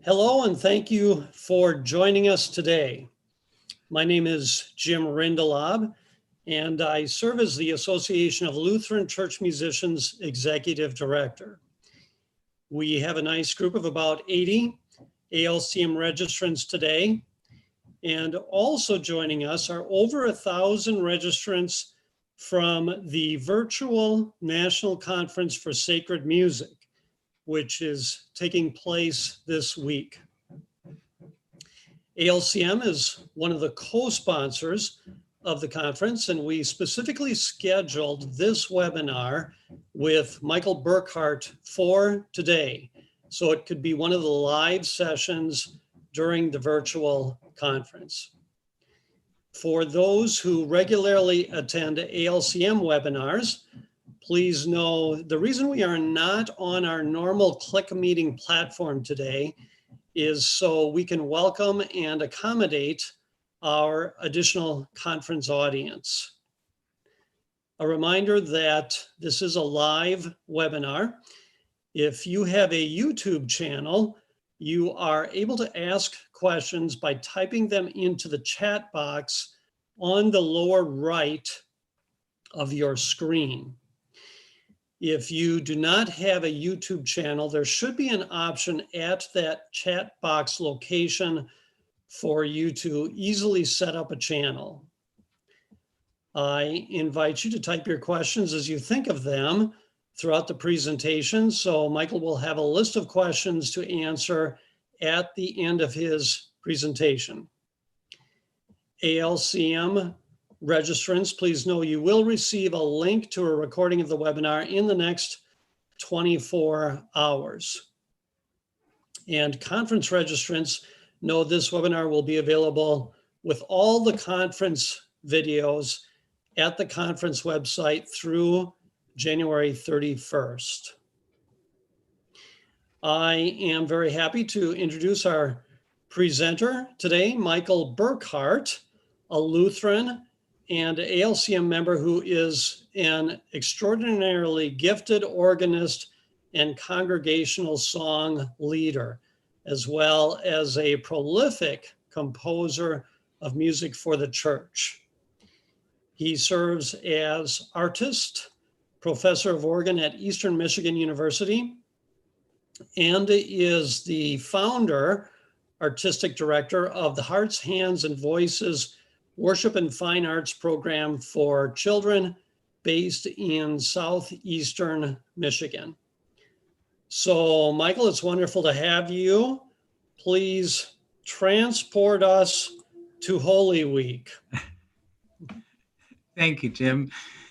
Hello, and thank you for joining us today. My name is Jim Rindelab, and I serve as the Association of Lutheran Church Musicians Executive Director. We have a nice group of about 80 ALCM registrants today, and also joining us are over 1,000 registrants from the virtual National Conference for Sacred Music, which is taking place this week. ALCM is one of the co-sponsors of the conference, and we specifically scheduled this webinar with Michael Burkhardt for today, so it could be one of the live sessions during the virtual conference. For those who regularly attend ALCM webinars, please know the reason we are not on our normal Click Meeting platform today is so we can welcome and accommodate our additional conference audience. A reminder that this is a live webinar. If you have a YouTube channel, you are able to ask questions by typing them into the chat box on the lower right of your screen. If you do not have a YouTube channel, there should be an option at that chat box location for you to easily set up a channel. I invite you to type your questions as you think of them throughout the presentation. So Michael will have a list of questions to answer at the end of his presentation. ALCM registrants, please know you will receive a link to a recording of the webinar in the next 24 hours. And conference registrants know this webinar will be available with all the conference videos at the conference website through January 31st. I am very happy to introduce our presenter today, Michael Burkhardt, a Lutheran and ALCM member who is an extraordinarily gifted organist and congregational song leader, as well as a prolific composer of music for the church. He serves as artist, professor of organ at Eastern Michigan University, and is the founder, artistic director of the Hearts, Hands, and Voices Worship and Fine Arts program for children based in southeastern Michigan. So, Michael, it's wonderful to have you. Please transport us to Holy Week. Thank you, Jim.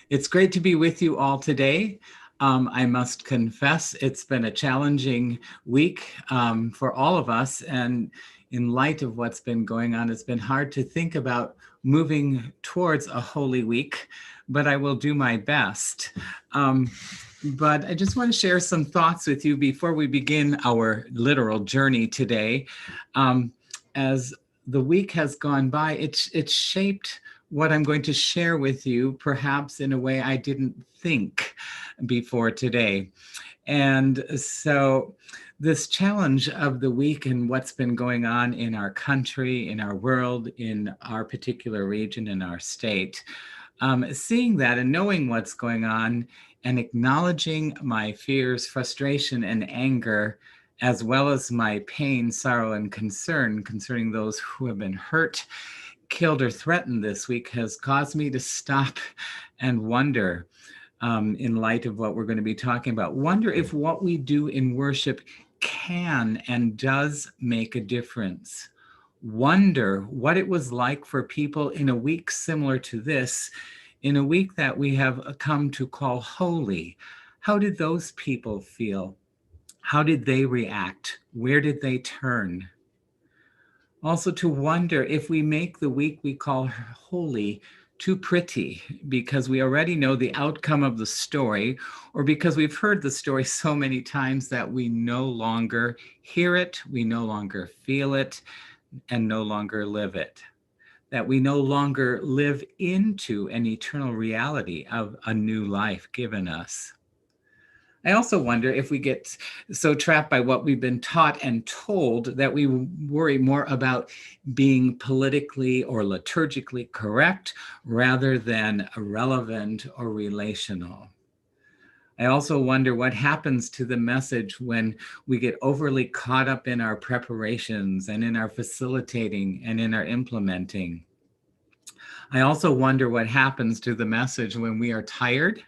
It's great to be with you all today. I must confess, it's been a challenging week for all of us. And in light of what's been going on, it's been hard to think about moving towards a Holy Week, but I will do my best. But I just want to share some thoughts with you before we begin our literal journey today. As the week has gone by, it's shaped what I'm going to share with you, perhaps in a way I didn't think before today. And so this challenge of the week and what's been going on in our country, in our world, in our particular region, in our state, seeing that and knowing what's going on and acknowledging my fears, frustration, and anger, as well as my pain, sorrow, and concern concerning those who have been hurt, killed, or threatened this week has caused me to stop and wonder, in light of what we're going to be talking about, wonder if what we do in worship can and does make a difference. Wonder what it was like for people in a week similar to this, in a week that we have come to call holy. How did those people feel? How did they react? Where did they turn? Also to wonder if we make the week we call holy too pretty because we already know the outcome of the story, or because we've heard the story so many times that we no longer hear it, we no longer feel it, and no longer live it. That we no longer live into an eternal reality of a new life given us. I also wonder if we get so trapped by what we've been taught and told that we worry more about being politically or liturgically correct rather than relevant or relational. I also wonder what happens to the message when we get overly caught up in our preparations and in our facilitating and in our implementing. I also wonder what happens to the message when we are tired,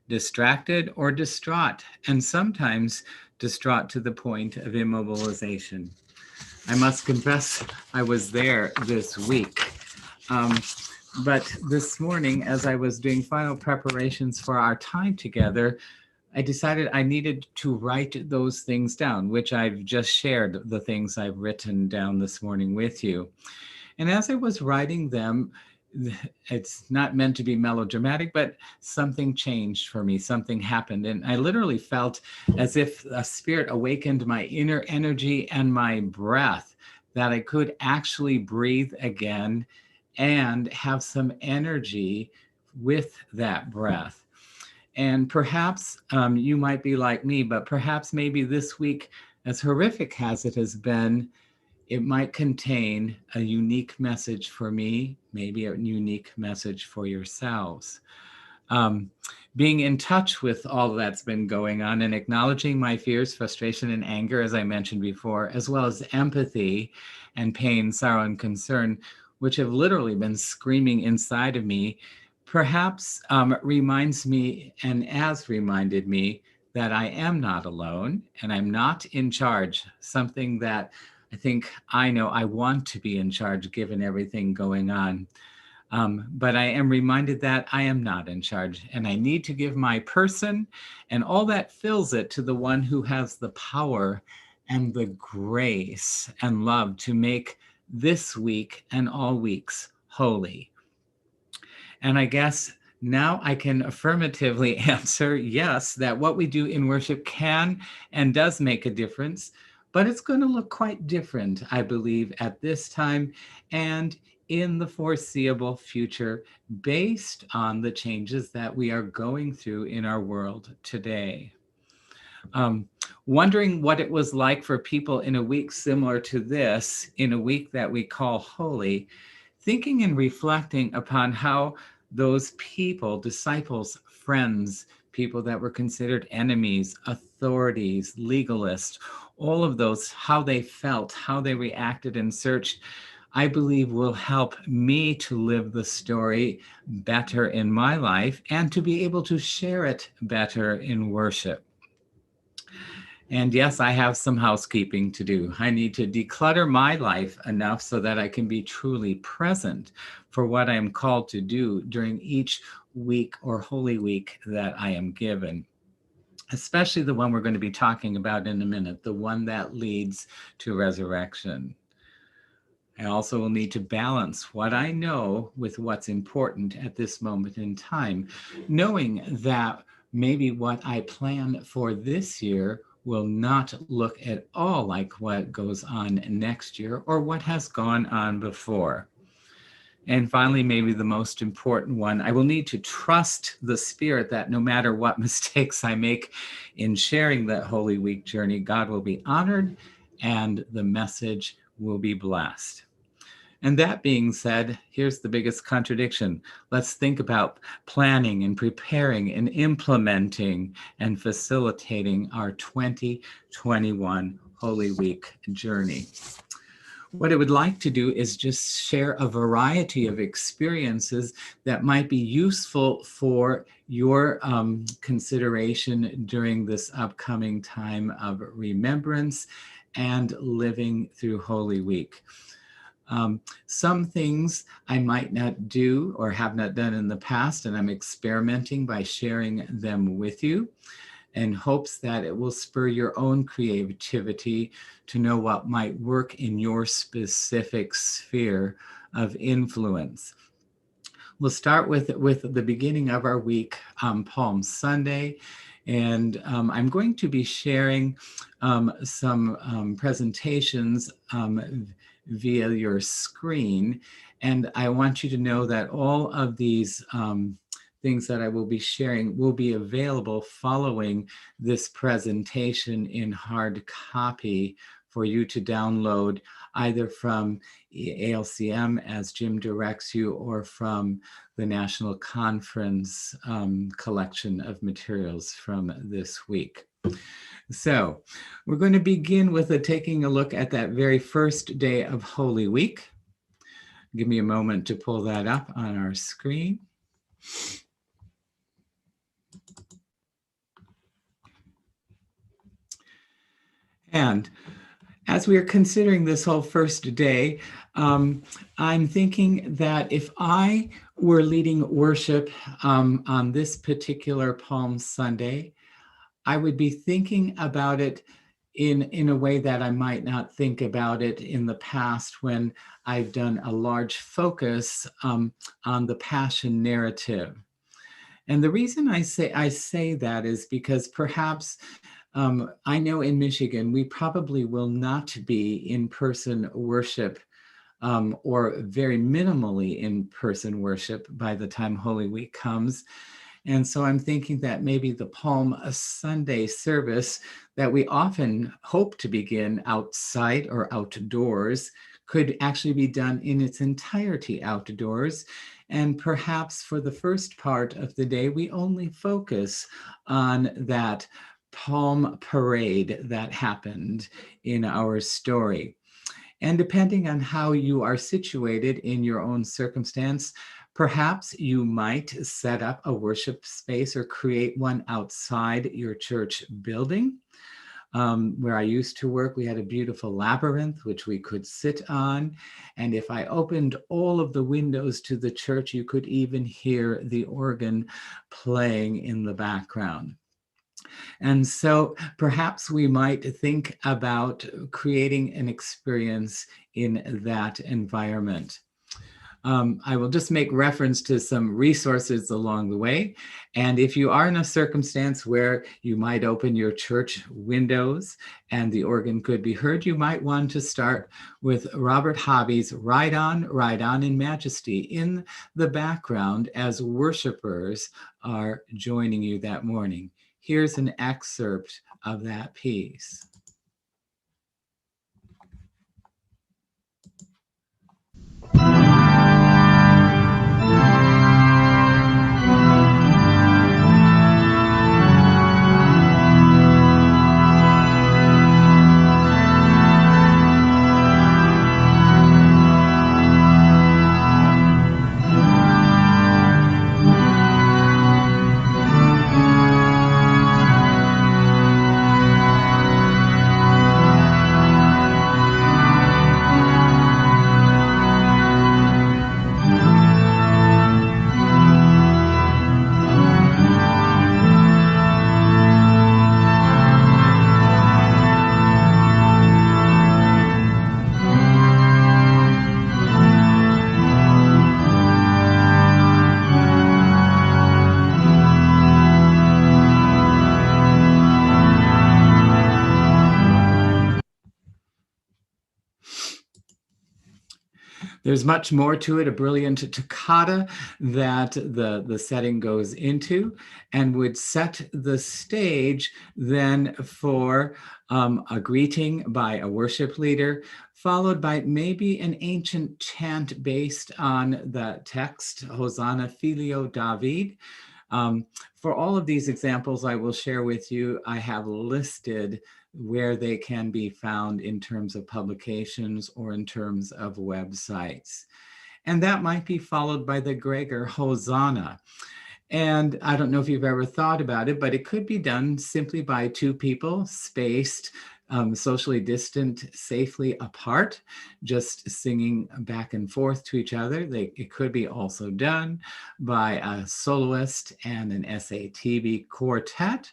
distracted, or distraught, and sometimes distraught to the point of immobilization. I must confess I was there this week. But this morning, as I was doing final preparations for our time together, I decided I needed to write those things down, which I've just shared, the things I've written down this morning with you. And as I was writing them, it's not meant to be melodramatic, but something changed for me. Something happened. And I literally felt as if a spirit awakened my inner energy and my breath, that I could actually breathe again and have some energy with that breath. And perhaps you might be like me, but perhaps maybe this week, as horrific as it has been, it might contain a unique message for me, maybe a unique message for yourselves. Being in touch with all that's been going on and acknowledging my fears, frustration, and anger, as I mentioned before, as well as empathy and pain, sorrow, and concern, which have literally been screaming inside of me, perhaps reminds me and has reminded me that I am not alone and I'm not in charge, something that I think I know I want to be in charge given everything going on. But I am reminded that I am not in charge and I need to give my person and all that fills it to the one who has the power and the grace and love to make this week and all weeks holy. And I guess now I can affirmatively answer yes, that what we do in worship can and does make a difference, but it's going to look quite different, I believe, at this time and in the foreseeable future, based on the changes that we are going through in our world today. Wondering what it was like for people in a week similar to this, in a week that we call holy, thinking and reflecting upon how those people, disciples, friends, people that were considered enemies, authorities, legalists, all of those, how they felt, how they reacted and searched, I believe will help me to live the story better in my life and to be able to share it better in worship. And yes, I have some housekeeping to do. I need to declutter my life enough so that I can be truly present for what I am called to do during each week or Holy Week that I am given, especially the one we're going to be talking about in a minute, the one that leads to resurrection. I also will need to balance what I know with what's important at this moment in time, knowing that maybe what I plan for this year will not look at all like what goes on next year or what has gone on before. And finally, maybe the most important one, I will need to trust the Spirit that no matter what mistakes I make in sharing that Holy Week journey, God will be honored and the message will be blessed. And that being said, here's the biggest contradiction. Let's think about planning and preparing and implementing and facilitating our 2021 Holy Week journey. What I would like to do is just share a variety of experiences that might be useful for your consideration during this upcoming time of remembrance and living through Holy Week. Some things I might not do or have not done in the past, and I'm experimenting by sharing them with you in hopes that it will spur your own creativity to know what might work in your specific sphere of influence. We'll start with the beginning of our week, Palm Sunday. And I'm going to be sharing some presentations via your screen. And I want you to know that all of these things that I will be sharing will be available following this presentation in hard copy for you to download either from ALCM as Jim directs you or from the National Conference collection of materials from this week. So we're going to begin with taking a look at that very first day of Holy Week. Give me a moment to pull that up on our screen. And as we are considering this whole first day, I'm thinking that if I were leading worship on this particular Palm Sunday, I would be thinking about it in a way that I might not think about it in the past when I've done a large focus on the Passion narrative. And the reason I say that is because perhaps I know in Michigan, we probably will not be in-person worship or very minimally in-person worship by the time Holy Week comes. And so I'm thinking that maybe the Palm Sunday service that we often hope to begin outside or outdoors could actually be done in its entirety outdoors. And perhaps for the first part of the day, we only focus on that Palm parade that happened in our story. And depending on how you are situated in your own circumstance, perhaps you might set up a worship space or create one outside your church building. Where I used to work, we had a beautiful labyrinth which we could sit on. And if I opened all of the windows to the church, you could even hear the organ playing in the background. And so perhaps we might think about creating an experience in that environment. I will just make reference to some resources along the way. And if you are in a circumstance where you might open your church windows and the organ could be heard, you might want to start with Robert Hobby's Ride On in Majesty in the background as worshipers are joining you that morning. Here's an excerpt of that piece. There's much more to it, a brilliant toccata that the setting goes into and would set the stage then for a greeting by a worship leader, followed by maybe an ancient chant based on the text, Hosanna Filio David. For all of these examples I will share with you, I have listed where they can be found in terms of publications or in terms of websites. And that might be followed by the Gregor Hosanna. And I don't know if you've ever thought about it, but it could be done simply by two people spaced, socially distant, safely apart, just singing back and forth to each other. It could be also done by a soloist and an SATB quartet.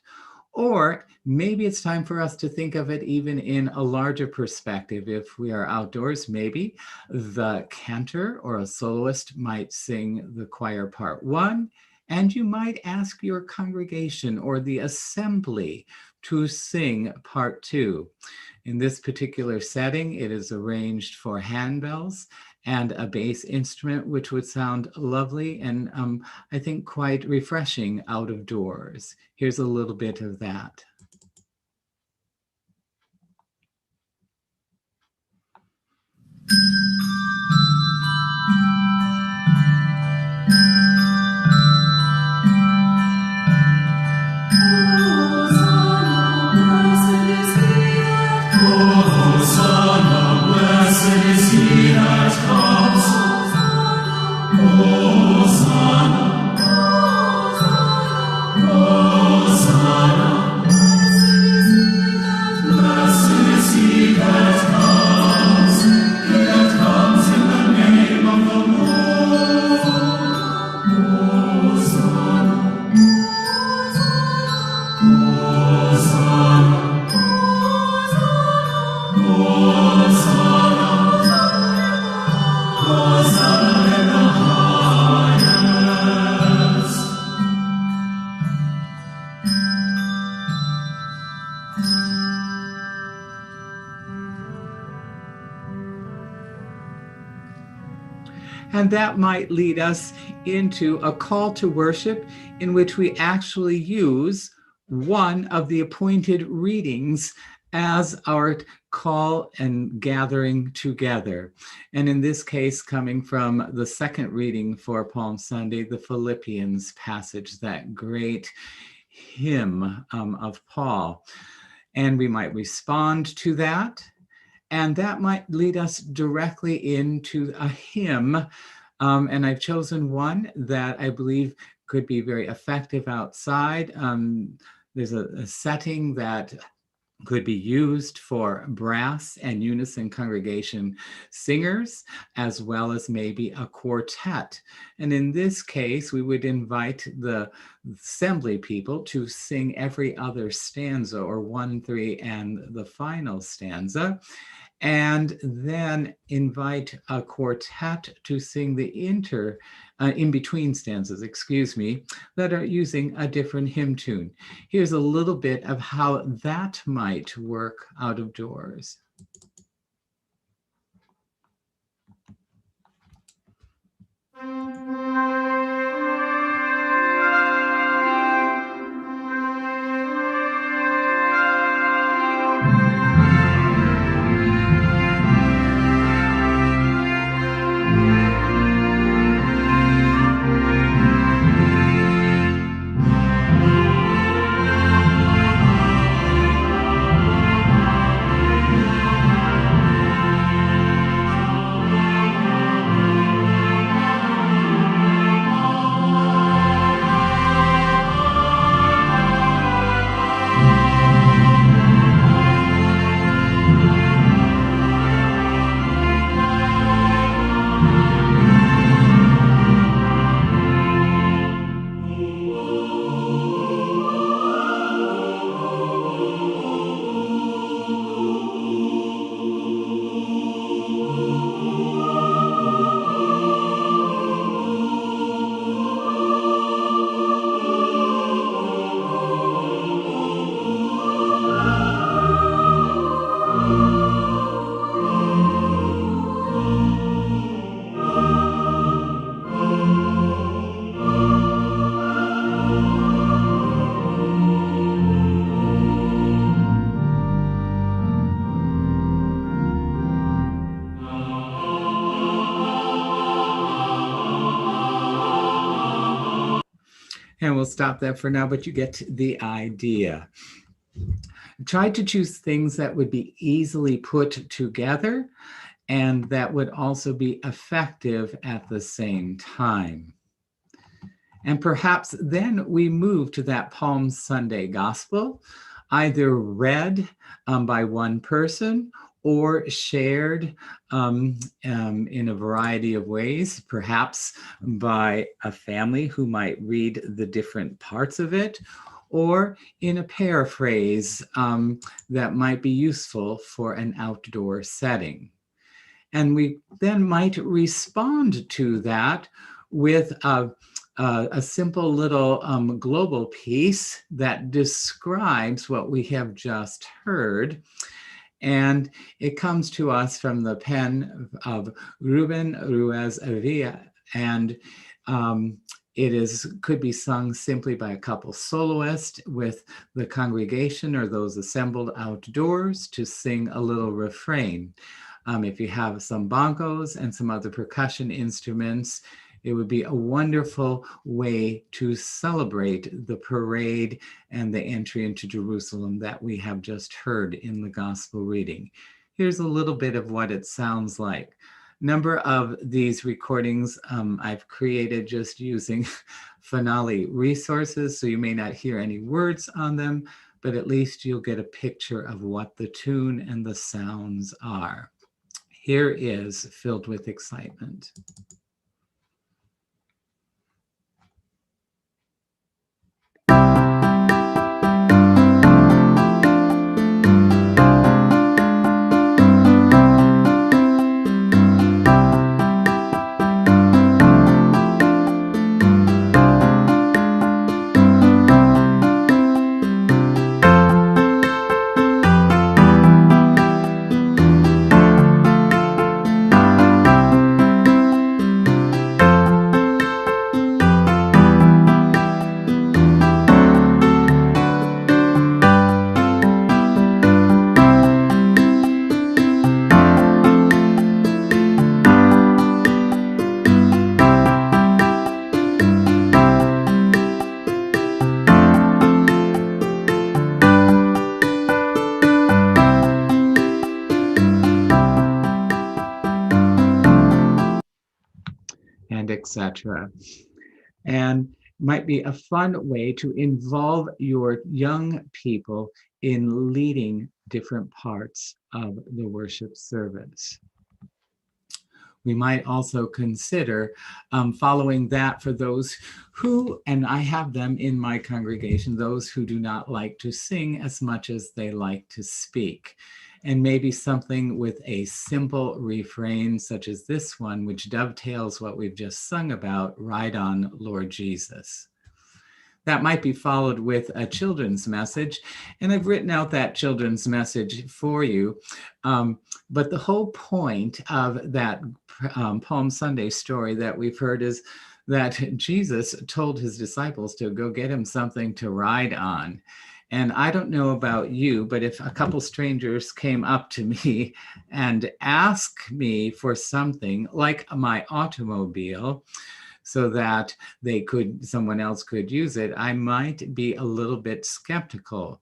Or maybe it's time for us to think of it even in a larger perspective. If we are outdoors, maybe the cantor or a soloist might sing the choir part one, and you might ask your congregation or the assembly to sing part two. In this particular setting, it is arranged for handbells and a bass instrument, which would sound lovely and I think quite refreshing out of doors. Here's a little bit of that. And that might lead us into a call to worship in which we actually use one of the appointed readings as our call and gathering together. And in this case, coming from the second reading for Palm Sunday, the Philippians passage, that great hymn of Paul. And we might respond to that. And that might lead us directly into a hymn. And I've chosen one that I believe could be very effective outside. There's a setting that could be used for brass and unison congregation singers, as well as maybe a quartet. And in this case, we would invite the assembly people to sing every other stanza, or 1, 3, and the final stanza, and then invite a quartet to sing the in-between stanzas, that are using a different hymn tune. Here's a little bit of how that might work out of doors. And we'll stop that for now, but you get the idea. Try to choose things that would be easily put together and that would also be effective at the same time. And perhaps then we move to that Palm Sunday gospel, either read by one person or shared in a variety of ways, perhaps by a family who might read the different parts of it, or in a paraphrase that might be useful for an outdoor setting. And we then might respond to that with a simple little global piece that describes what we have just heard. And it comes to us from the pen of Ruben Ruiz Avila, and could be sung simply by a couple soloists with the congregation or those assembled outdoors to sing a little refrain. If you have some bongos and some other percussion instruments, it would be a wonderful way to celebrate the parade and the entry into Jerusalem that we have just heard in the gospel reading. Here's a little bit of what it sounds like. Number of these recordings I've created just using Finale resources, so you may not hear any words on them, but at least you'll get a picture of what the tune and the sounds are. Here is Filled with Excitement. And etc. And might be a fun way to involve your young people in leading different parts of the worship service. We might also consider following that for those who, and I have them in my congregation, those who do not like to sing as much as they like to speak. And maybe something with a simple refrain such as this one, which dovetails what we've just sung about, Ride On, Lord Jesus. That might be followed with a children's message. And I've written out that children's message for you. But the whole point of that Palm Sunday story that we've heard is that Jesus told his disciples to go get him something to ride on. And I don't know about you, but if a couple strangers came up to me and asked me for something like my automobile, so that someone else could use it, I might be a little bit skeptical.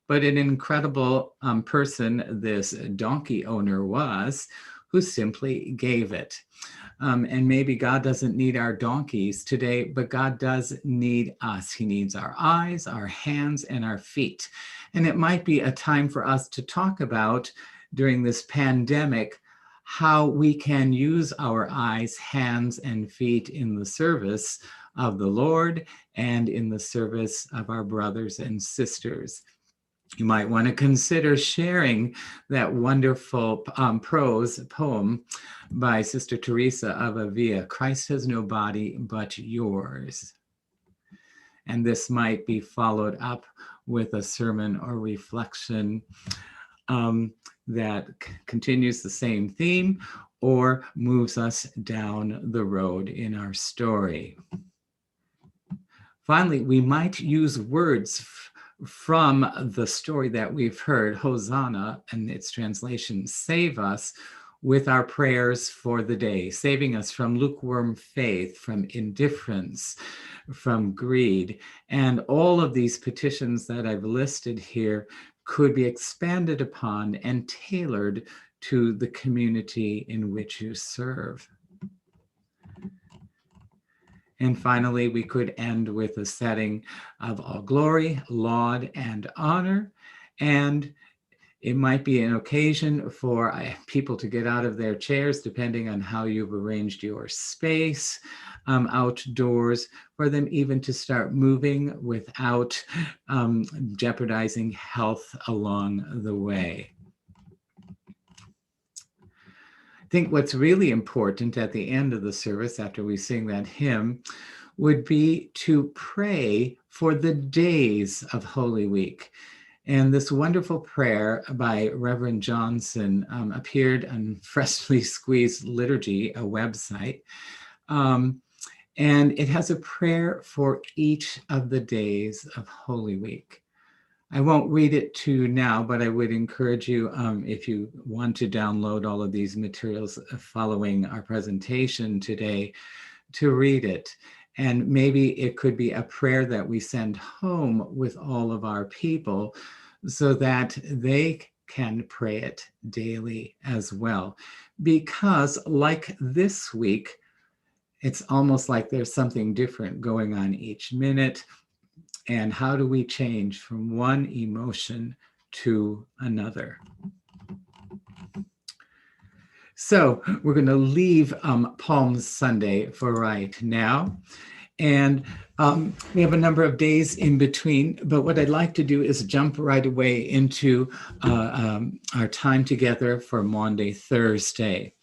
But an incredible person this donkey owner was, who simply gave it. And maybe God doesn't need our donkeys today, but God does need us. He needs our eyes, our hands, and our feet. And it might be a time for us to talk about, during this pandemic, how we can use our eyes, hands, and feet in the service of the Lord and in the service of our brothers and sisters. You might want to consider sharing that wonderful prose poem by Sister Teresa of Avila, Christ has no body but yours. And this might be followed up with a sermon or reflection that continues the same theme or moves us down the road in our story. Finally, we might use words from the story that we've heard, Hosanna, and its translation, save us, with our prayers for the day, saving us from lukewarm faith, from indifference, from greed. And all of these petitions that I've listed here could be expanded upon and tailored to the community in which you serve. And finally, we could end with a setting of all glory, laud, and honor. And it might be an occasion for people to get out of their chairs, depending on how you've arranged your space outdoors, for them even to start moving without jeopardizing health along the way. I think what's really important at the end of the service, after we sing that hymn, would be to pray for the days of Holy Week. And this wonderful prayer by Reverend Johnson appeared on Freshly Squeezed Liturgy, a website. And it has a prayer for each of the days of Holy Week. I won't read it to you now, but I would encourage you, if you want to download all of these materials following our presentation today, to read it. And maybe it could be a prayer that we send home with all of our people so that they can pray it daily as well. Because like this week, it's almost like there's something different going on each minute. And how do we change from one emotion to another? So we're going to leave Palm Sunday for right now. And we have a number of days in between, but what I'd like to do is jump right away into our time together for Maundy Thursday.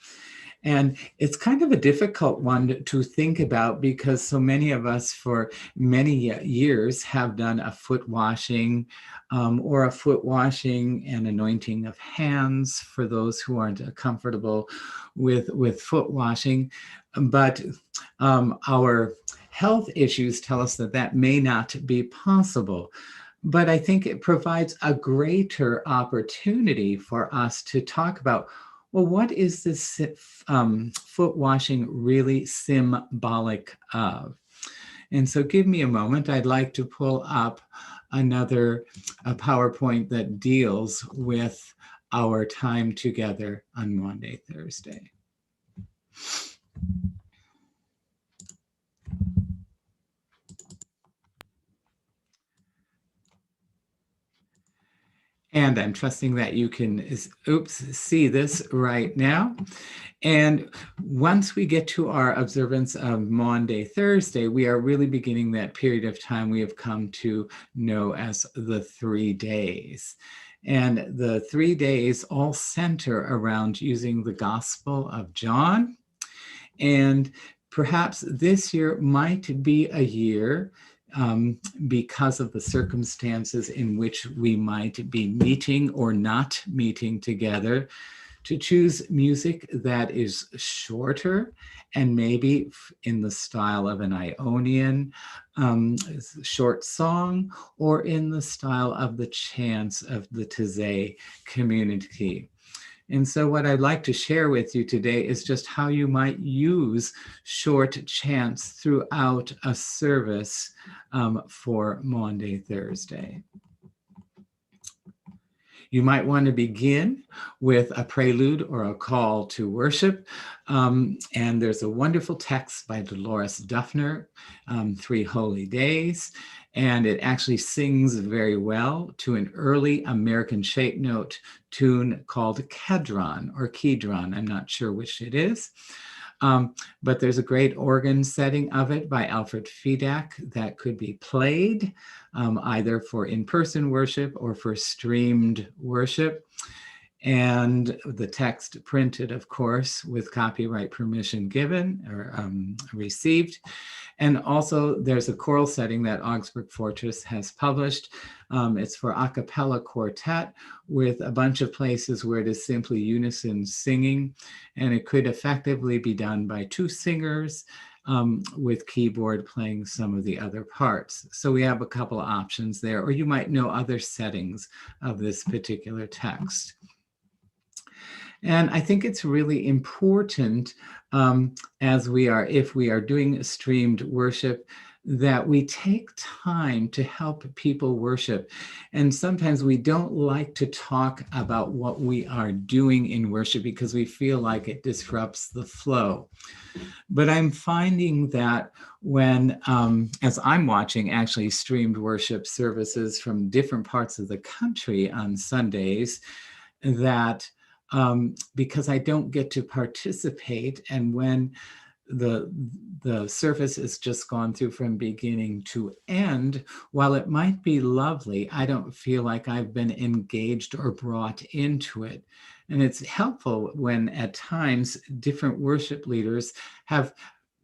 And it's kind of a difficult one to think about because so many of us for many years have done a foot washing or a foot washing and anointing of hands for those who aren't comfortable with foot washing. But our health issues tell us that that may not be possible. But I think it provides a greater opportunity for us to talk about, well, what is this foot washing really symbolic of? And so give me a moment. I'd like to pull up another PowerPoint that deals with our time together on Maundy Thursday. And I'm trusting that you can, see this right now. And once we get to our observance of Maundy Thursday, we are really beginning that period of time we have come to know as the 3 days. And the 3 days all center around using the Gospel of John. And perhaps this year might be a year because of the circumstances in which we might be meeting or not meeting together, to choose music that is shorter and maybe in the style of an Ionian short song, or in the style of the chants of the Taizé community. And so what I'd like to share with you today is just how you might use short chants throughout a service for Maundy Thursday. You might want to begin with a prelude or a call to worship. And there's a wonderful text by Dolores Duffner, 3 Holy Days. And it actually sings very well to an early American shape note tune called Kedron or Kedron. I'm not sure which it is. But there's a great organ setting of it by Alfred Fedak that could be played either for in-person worship or for streamed worship. And the text printed, of course, with copyright permission given or received. And also there's a choral setting that Augsburg Fortress has published. It's for a cappella quartet with a bunch of places where it is simply unison singing. And it could effectively be done by 2 singers with keyboard playing some of the other parts. So we have a couple of options there, or you might know other settings of this particular text. And I think it's really important if we are doing streamed worship, that we take time to help people worship. And sometimes we don't like to talk about what we are doing in worship because we feel like it disrupts the flow. But I'm finding that when, as I'm watching actually streamed worship services from different parts of the country on Sundays, that because I don't get to participate, and when the service has just gone through from beginning to end, while it might be lovely, I don't feel like I've been engaged or brought into it. And it's helpful when at times different worship leaders have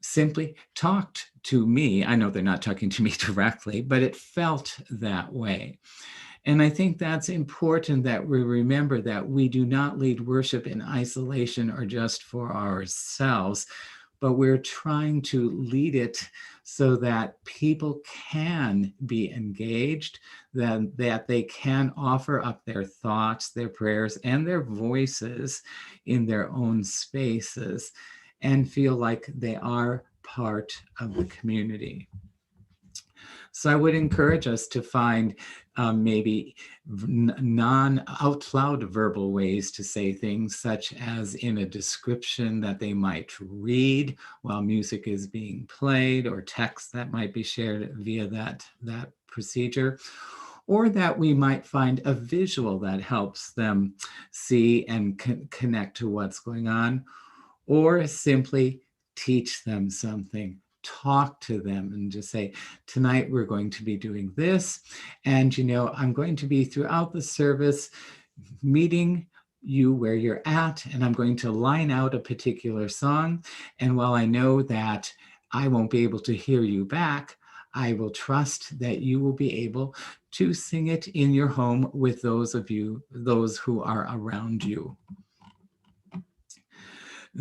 simply talked to me. I know they're not talking to me directly, but it felt that way. And I think that's important that we remember that we do not lead worship in isolation or just for ourselves, but we're trying to lead it so that people can be engaged, that they can offer up their thoughts, their prayers, and their voices in their own spaces and feel like they are part of the community. So I would encourage us to find maybe non-out loud verbal ways to say things, such as in a description that they might read while music is being played, or text that might be shared via that procedure, or that we might find a visual that helps them see and connect to what's going on, or simply teach them something. Talk to them and just say, tonight we're going to be doing this. And, I'm going to be throughout the service meeting you where you're at, and I'm going to line out a particular song. And while I know that I won't be able to hear you back, I will trust that you will be able to sing it in your home with those who are around you.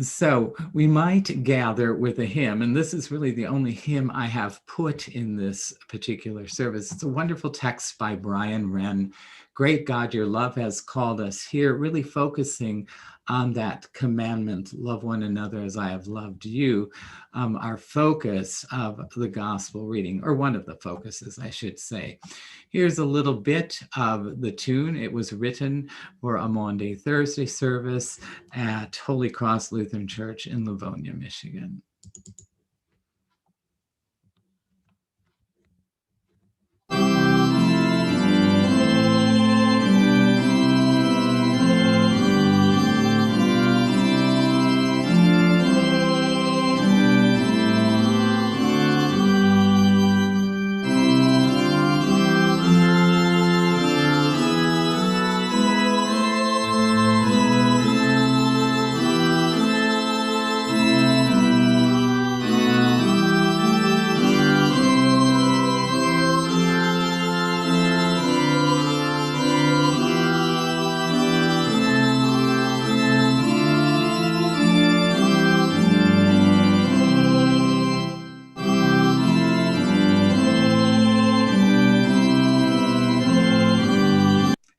So we might gather with a hymn, and this is really the only hymn I have put in this particular service. It's a wonderful text by Brian Wren, Great God, Your Love Has Called Us Here, really focusing on that commandment, love one another as I have loved you, our focus of the gospel reading, or one of the focuses, I should say. Here's a little bit of the tune. It was written for a Maundy Thursday service at Holy Cross Lutheran Church in Livonia, Michigan.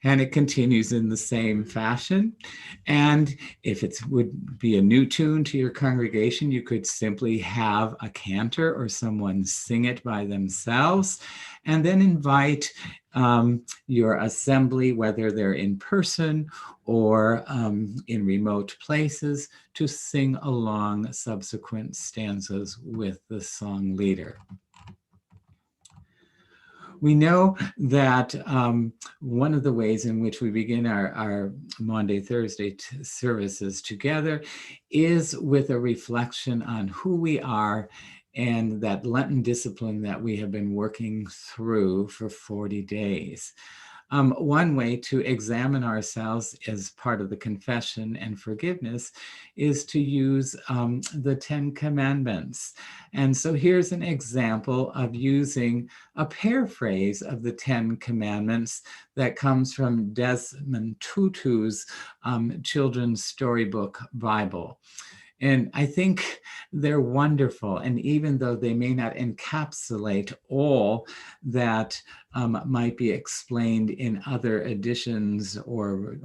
And it continues in the same fashion. And if it would be a new tune to your congregation, you could simply have a cantor or someone sing it by themselves, and then invite your assembly, whether they're in person or in remote places, to sing along subsequent stanzas with the song leader. We know that one of the ways in which we begin our Maundy Thursday services together is with a reflection on who we are and that Lenten discipline that we have been working through for 40 days. One way to examine ourselves as part of the confession and forgiveness is to use the 10 Commandments. And so here's an example of using a paraphrase of the 10 Commandments that comes from Desmond Tutu's children's storybook Bible. And I think they're wonderful. And even though they may not encapsulate all that might be explained in other editions or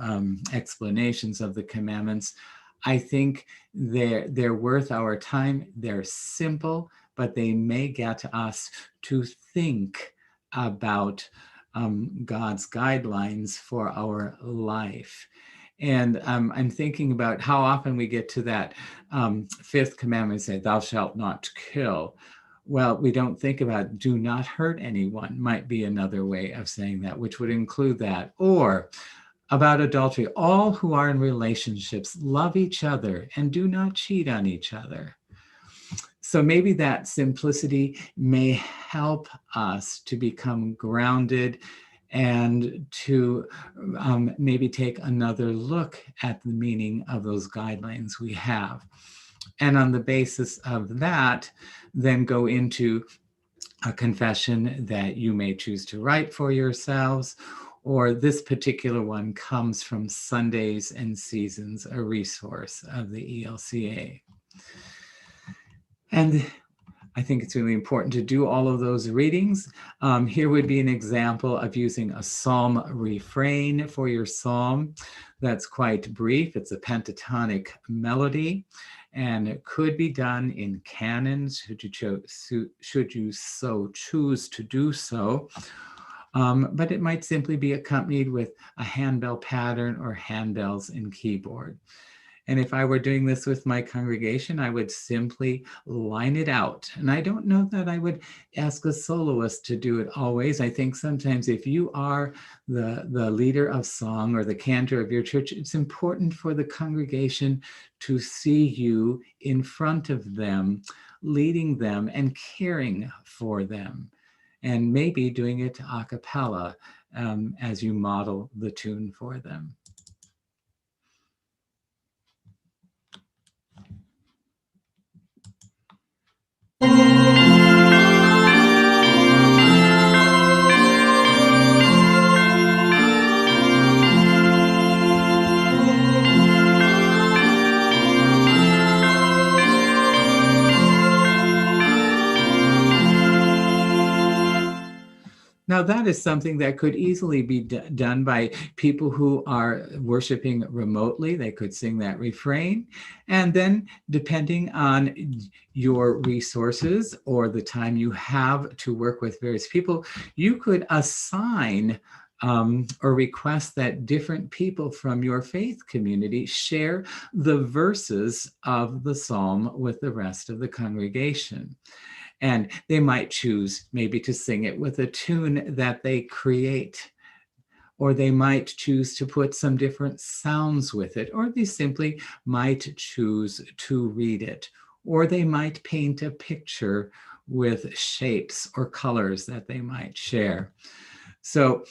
explanations of the commandments, I think they're worth our time. They're simple, but they may get us to think about God's guidelines for our life. And I'm thinking about how often we get to that fifth commandment, say, thou shalt not kill. Well, we don't think about do not hurt anyone might be another way of saying that, which would include that. Or about adultery, all who are in relationships love each other and do not cheat on each other. So maybe that simplicity may help us to become grounded and to maybe take another look at the meaning of those guidelines we have. And on the basis of that, then go into a confession that you may choose to write for yourselves, or this particular one comes from Sundays and Seasons, a resource of the ELCA. And I think it's really important to do all of those readings. Here would be an example of using a psalm refrain for your psalm. That's quite brief. It's a pentatonic melody, and it could be done in canons should you so choose to do so. But it might simply be accompanied with a handbell pattern or handbells and keyboard. And if I were doing this with my congregation, I would simply line it out. And I don't know that I would ask a soloist to do it always. I think sometimes if you are the leader of song or the cantor of your church, it's important for the congregation to see you in front of them, leading them and caring for them, and maybe doing it a cappella as you model the tune for them. Now, that is something that could easily be done by people who are worshiping remotely. They could sing that refrain. And then, depending on your resources or the time you have to work with various people, you could assign or request that different people from your faith community share the verses of the psalm with the rest of the congregation. And they might choose maybe to sing it with a tune that they create, or they might choose to put some different sounds with it, or they simply might choose to read it, or they might paint a picture with shapes or colors that they might share. So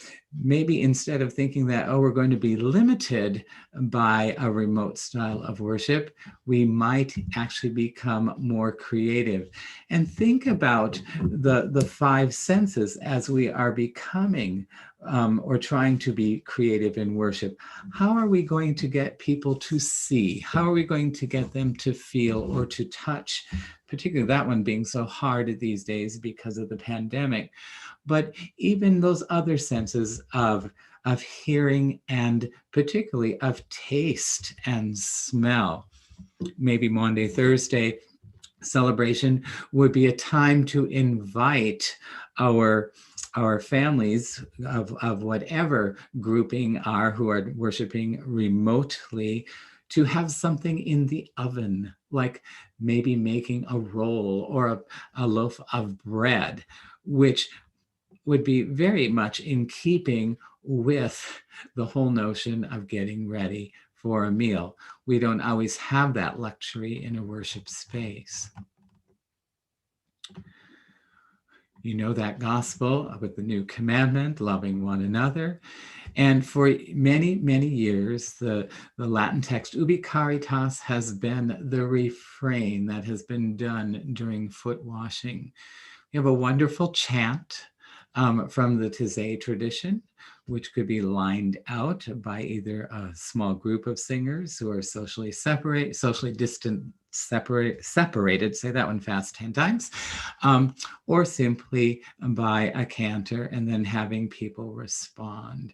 maybe instead of thinking that, oh, we're going to be limited by a remote style of worship, we might actually become more creative and think about the five senses as we are becoming or trying to be creative in worship. How are we going to get people to see? How are we going to get them to feel or to touch? Particularly that one being so hard these days because of the pandemic. But even those other senses of hearing and particularly of taste and smell. Maybe Maundy, Thursday celebration would be a time to invite our families of whatever grouping are who are worshiping remotely to have something in the oven, like maybe making a roll or a loaf of bread, which would be very much in keeping with the whole notion of getting ready for a meal. We don't always have that luxury in a worship space. You know that gospel with the new commandment, loving one another. And for many, many years, the Latin text, Ubi Caritas, has been the refrain that has been done during foot washing. We have a wonderful chant from the Taizé tradition, which could be lined out by either a small group of singers who are socially separated, say that one fast 10 times, or simply by a cantor and then having people respond.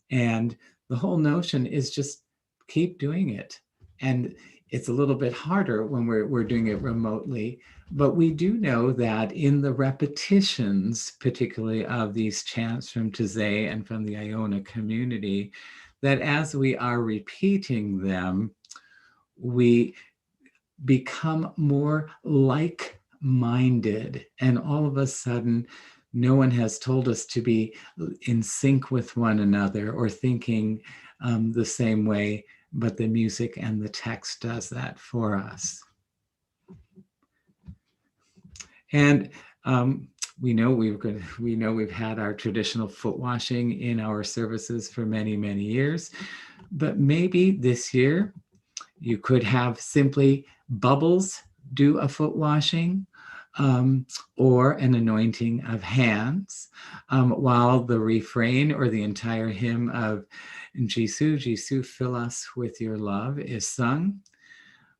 And the whole notion is just keep doing it. And it's a little bit harder when we're doing it remotely, but we do know that in the repetitions, particularly of these chants from Taizé and from the Iona community, that as we are repeating them, we become more like-minded. And all of a sudden, no one has told us to be in sync with one another or thinking the same way, but the music and the text does that for us. And we know we've had our traditional foot washing in our services for many, many years, but maybe this year you could have simply Bubbles do a foot washing. or an anointing of hands, while the refrain or the entire hymn of Jesu, Jesu, fill us with your love is sung.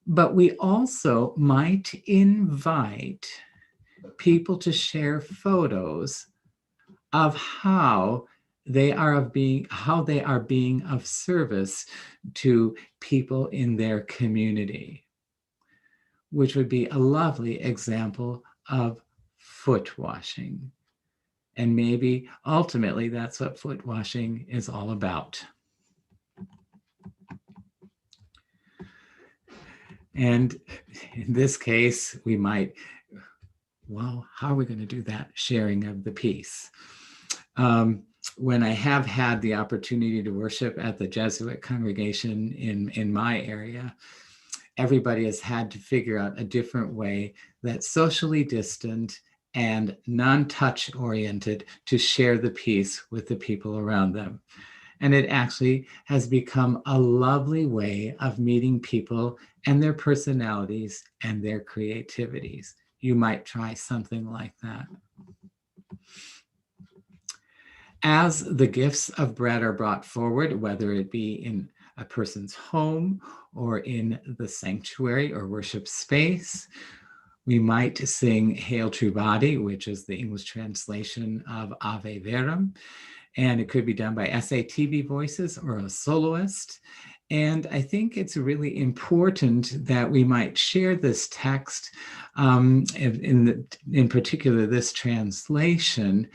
But we also might invite people to share photos of how they are being of service to people in their community, which would be a lovely example of foot washing. And maybe ultimately that's what foot washing is all about. And in this case, we might, well, how are we going to do that sharing of the peace? When I have had the opportunity to worship at the Jesuit congregation in my area, everybody has had to figure out a different way that's socially distant and non-touch oriented to share the peace with the people around them. And it actually has become a lovely way of meeting people and their personalities and their creativities. You might try something like that. As the gifts of bread are brought forward, whether it be in a person's home or in the sanctuary or worship space, we might sing Hail True Body, which is the English translation of Ave Verum. And it could be done by SATB voices or a soloist. And I think it's really important that we might share this text, in particular this translation,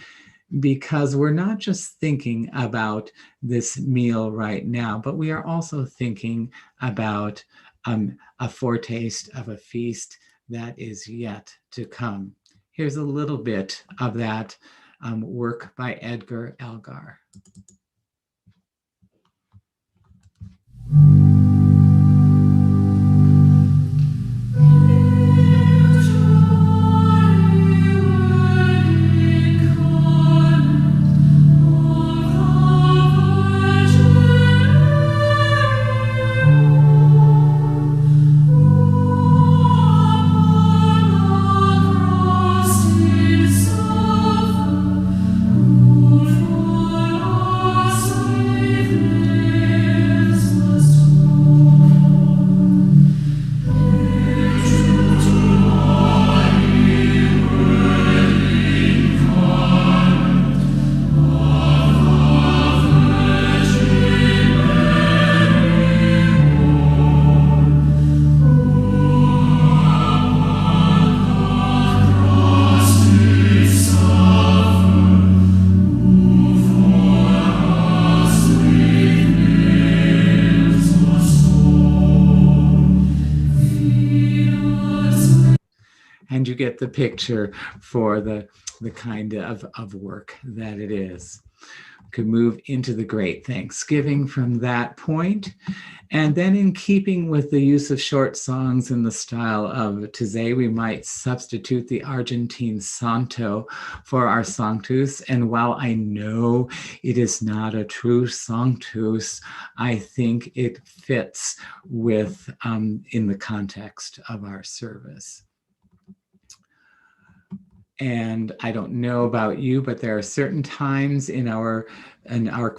because we're not just thinking about this meal right now, but we are also thinking about a foretaste of a feast that is yet to come. Here's a little bit of that work by Edgar Elgar. And you get the picture for the kind of work that it is. We could move into the Great Thanksgiving from that point. And then in keeping with the use of short songs in the style of Taizé, we might substitute the Argentine Santo for our Sanctus. And while I know it is not a true Sanctus, I think it fits with in the context of our service. And I don't know about you, but there are certain times in our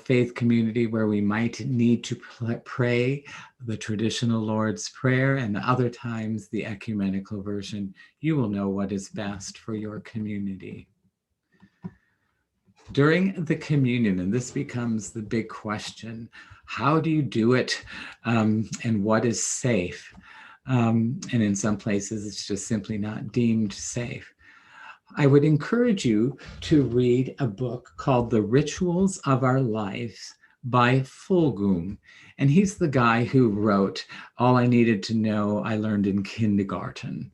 faith community where we might need to pray the traditional Lord's Prayer, and other times the ecumenical version. You will know what is best for your community. During the communion, and this becomes the big question, how do you do it, and what is safe? And in some places, it's just simply not deemed safe. I would encourage you to read a book called The Rituals of Our Lives by Fulgum. And he's the guy who wrote All I Needed to Know I Learned in Kindergarten.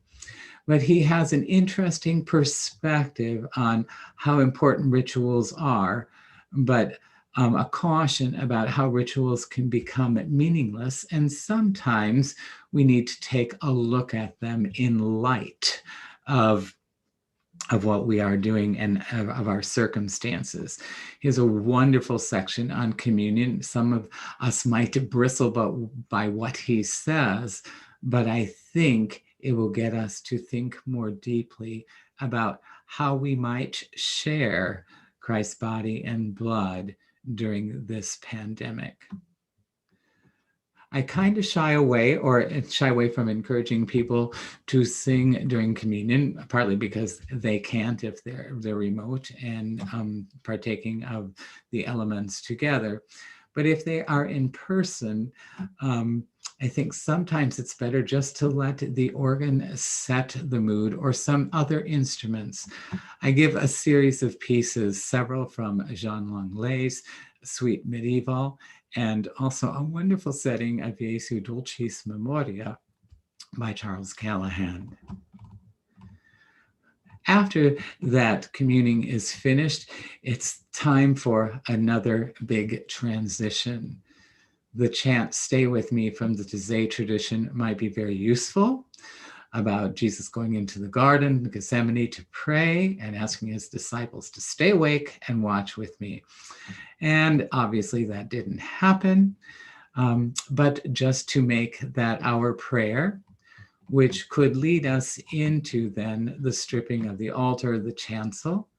But he has an interesting perspective on how important rituals are, but a caution about how rituals can become meaningless. And sometimes we need to take a look at them in light of what we are doing and of our circumstances. He has a wonderful section on communion. Some of us might bristle by what he says, but I think it will get us to think more deeply about how we might share Christ's body and blood during this pandemic. I kind of shy away from encouraging people to sing during communion, partly because they can't if they're remote and partaking of the elements together. But if they are in person, I think sometimes it's better just to let the organ set the mood, or some other instruments. I give a series of pieces, several from Jean Langlay's Suite Medieval, and also a wonderful setting of Jesu Dulcis Memoria by Charles Callahan. After that communing is finished, it's time for another big transition. The chant "Stay with me" from the Taizé tradition might be very useful, about Jesus going into the garden, Gethsemane, to pray and asking his disciples to stay awake and watch with me. And obviously that didn't happen, but just to make that our prayer, which could lead us into then the stripping of the altar, the chancel,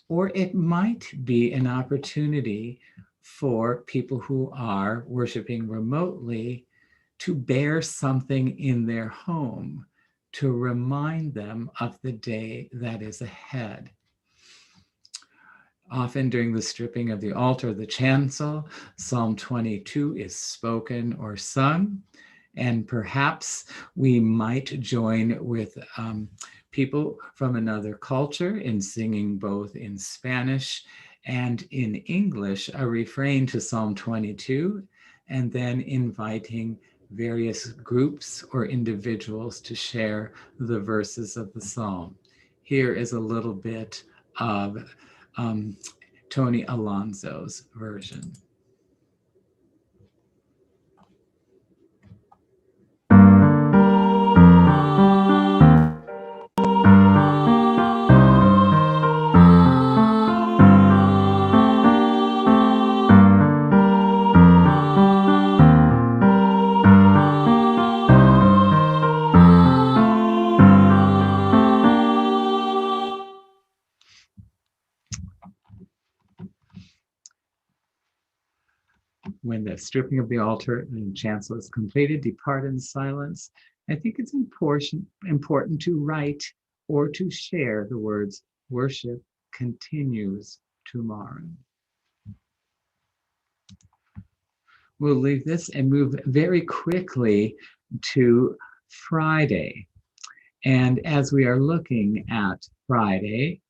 or it might be an opportunity for people who are worshiping remotely to bear something in their home to remind them of the day that is ahead. Often during the stripping of the altar, the chancel, Psalm 22 is spoken or sung, and perhaps we might join with people from another culture in singing both in Spanish and in English a refrain to Psalm 22, and then inviting various groups or individuals to share the verses of the psalm. Here is a little bit of Tony Alonso's version. When the stripping of the altar and chancel is completed, depart in silence. I think it's important to write or to share the words, "Worship continues tomorrow." We'll leave this and move very quickly to Friday. And as we are looking at Friday,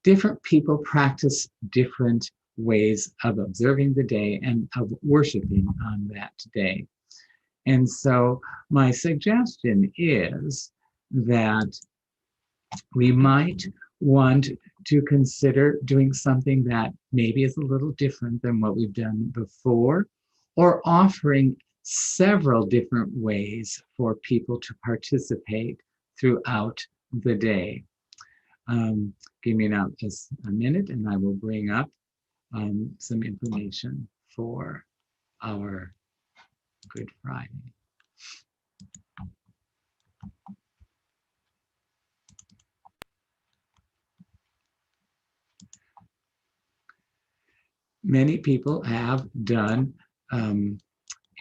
different people practice different ways of observing the day and of worshiping on that day. And so my suggestion is that we might want to consider doing something that maybe is a little different than what we've done before, or offering several different ways for people to participate throughout the day. Give me now just a minute and I will bring up some information for our Good Friday. Many people have done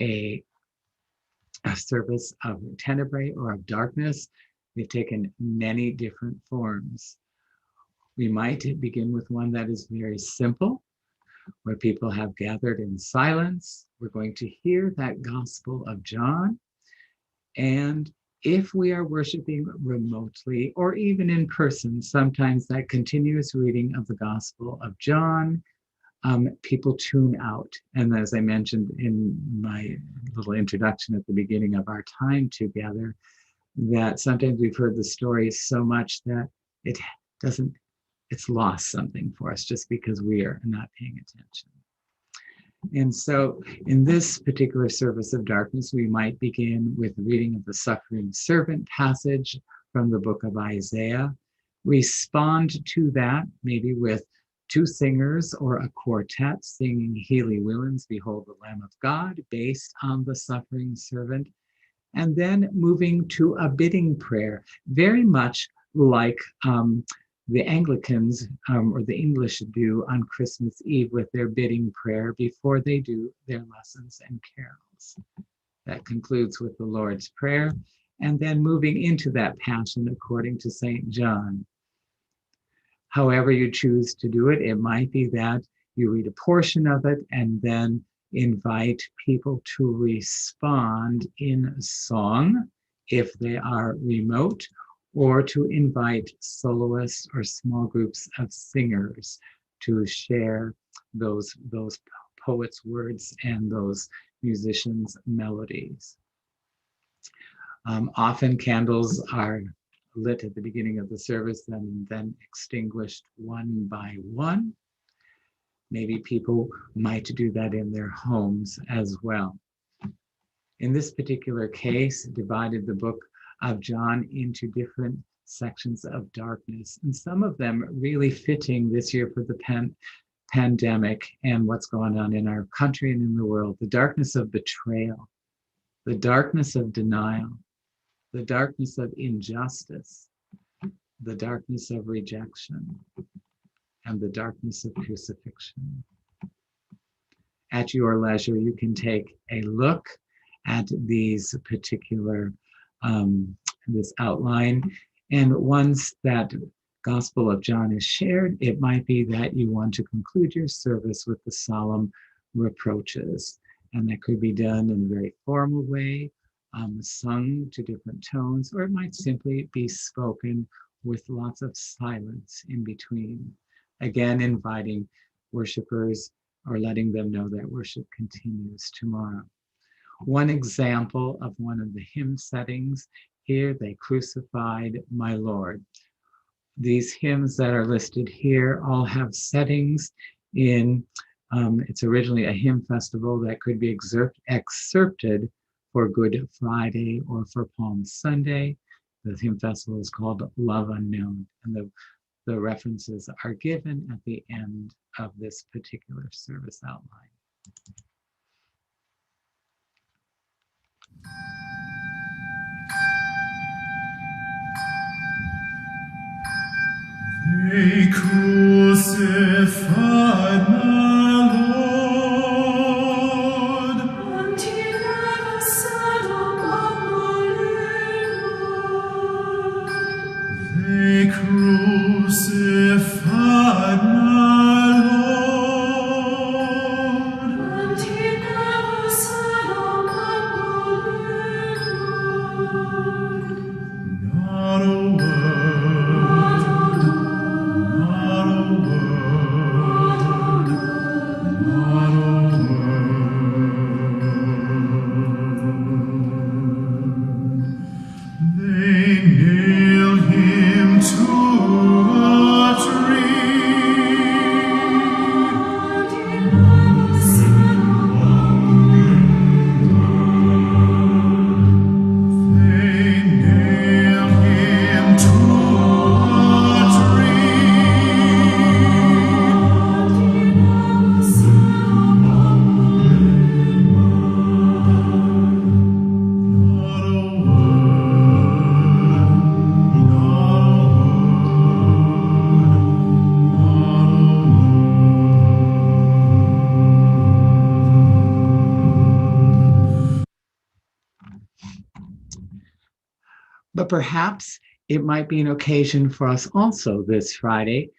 a service of tenebrae or of darkness. They've taken many different forms. We might begin with one that is very simple, where people have gathered in silence. We're going to hear that Gospel of John. And if we are worshiping remotely or even in person, sometimes that continuous reading of the Gospel of John, people tune out. And as I mentioned in my little introduction at the beginning of our time together, that sometimes we've heard the story so much that it's lost something for us just because we are not paying attention. And so in this particular service of darkness, we might begin with the reading of the suffering servant passage from the book of Isaiah, respond to that maybe with two singers or a quartet singing Healy Williams' Behold the Lamb of God, based on the suffering servant, and then moving to a bidding prayer, very much like the Anglicans or the English do on Christmas Eve with their bidding prayer before they do their lessons and carols. That concludes with the Lord's Prayer, and then moving into that Passion according to St. John. However you choose to do it, it might be that you read a portion of it and then invite people to respond in song if they are remote, or to invite soloists or small groups of singers to share those poets' words and those musicians' melodies. Often candles are lit at the beginning of the service and then extinguished one by one. Maybe people might do that in their homes as well. In this particular case, divided the book of John into different sections of darkness, and some of them really fitting this year for the pandemic and what's going on in our country and in the world. The darkness of betrayal, the darkness of denial, the darkness of injustice, the darkness of rejection, and the darkness of crucifixion. At your leisure, you can take a look at these particular, this outline, and once that Gospel of John is shared, it might be that you want to conclude your service with the solemn reproaches, and that could be done in a very formal way, sung to different tones, or it might simply be spoken with lots of silence in between. Again, inviting worshipers or letting them know that worship continues tomorrow. One example of one of the hymn settings, here they crucified my Lord. These hymns that are listed here all have settings in, it's originally a hymn festival that could be excerpted for Good Friday or for Palm Sunday. The hymn festival is called Love Unknown, and the references are given at the end of this particular service outline. They crucified my Lord, and he never said a mumbling word. They crucified my Lord, and he never said a mumbling word. Not a word. But perhaps it might be an occasion for us also this Friday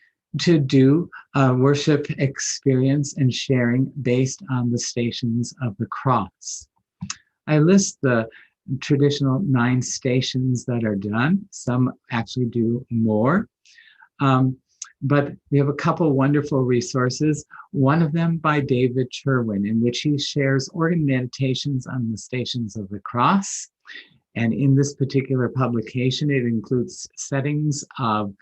to do a worship experience and sharing based on the Stations of the Cross. I list the traditional 9 stations that are done. Some actually do more. But we have a couple wonderful resources. One of them by David Cherwin, in which he shares organ meditations on the Stations of the Cross. And in this particular publication, it includes settings of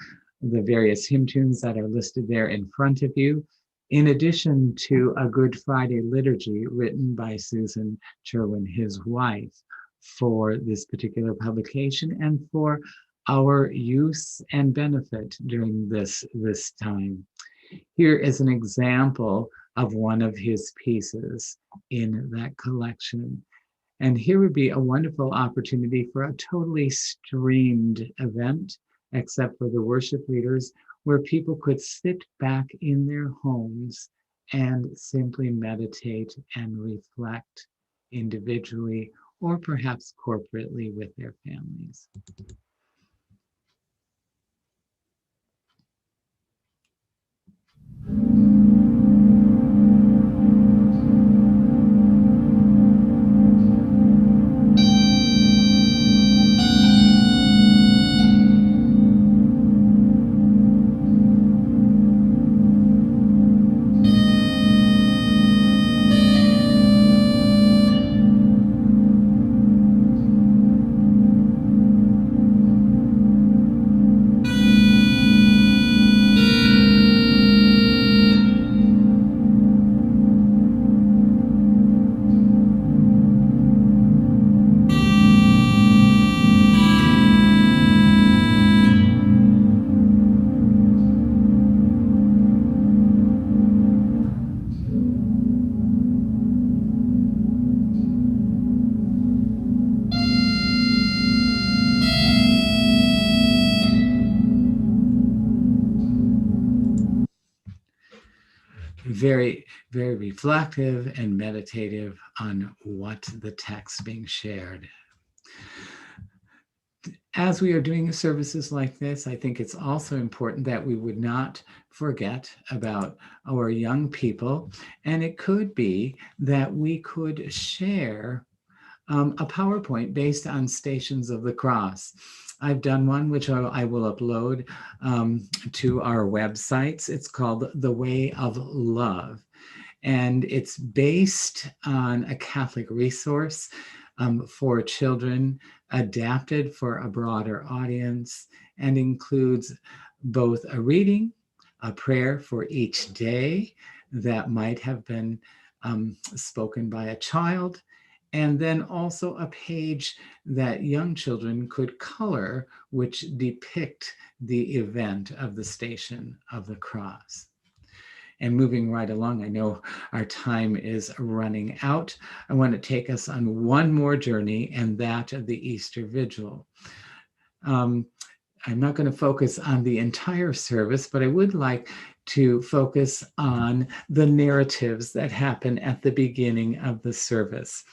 the various hymn tunes that are listed there in front of you, in addition to a Good Friday liturgy written by Susan Cherwin, his wife, for this particular publication and for our use and benefit during this time. Here is an example of one of his pieces in that collection. And here would be a wonderful opportunity for a totally streamed event, except for the worship leaders, where people could sit back in their homes and simply meditate and reflect individually or perhaps corporately with their families. Very, very reflective and meditative on what the text being shared. As we are doing services like this, I think it's also important that we would not forget about our young people. And it could be that we could share a PowerPoint based on Stations of the Cross. I've done one, which I will upload to our websites. It's called The Way of Love. And it's based on a Catholic resource for children, adapted for a broader audience, and includes both a reading, a prayer for each day that might have been spoken by a child, and then also a page that young children could color, which depict the event of the Station of the Cross. And moving right along, I know our time is running out. I want to take us on one more journey, and that of the Easter Vigil. I'm not going to focus on the entire service, but I would like to focus on the narratives that happen at the beginning of the service.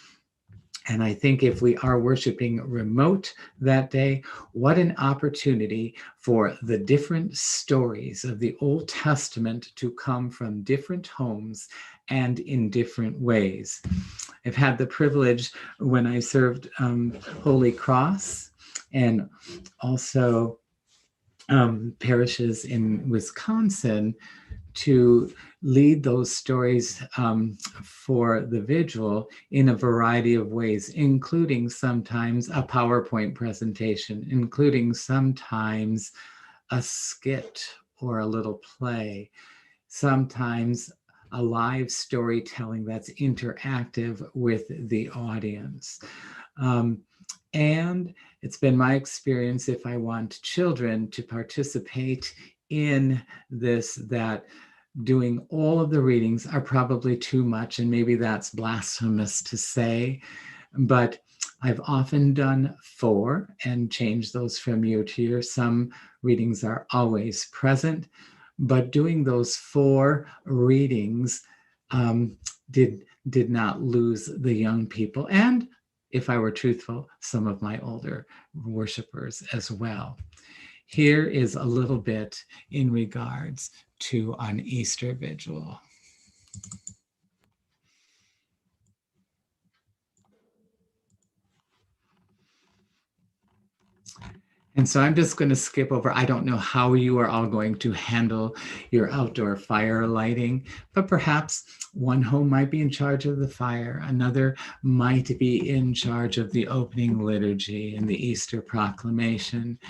And I think if we are worshiping remote that day, what an opportunity for the different stories of the Old Testament to come from different homes and in different ways. I've had the privilege when I served Holy Cross and also parishes in Wisconsin to lead those stories for the vigil in a variety of ways, including sometimes a PowerPoint presentation, including sometimes a skit or a little play, sometimes a live storytelling that's interactive with the audience. And it's been my experience, if I want children to participate in this, that doing all of the readings are probably too much, and maybe that's blasphemous to say, but I've often done 4 and changed those from year to year. Some readings are always present, but doing those 4 readings did not lose the young people, and if I were truthful, some of my older worshipers as well. Here is a little bit in regards to an Easter Vigil. And so I'm just going to skip over. I don't know how you are all going to handle your outdoor fire lighting, but perhaps one home might be in charge of the fire. Another might be in charge of the opening liturgy and the Easter proclamation.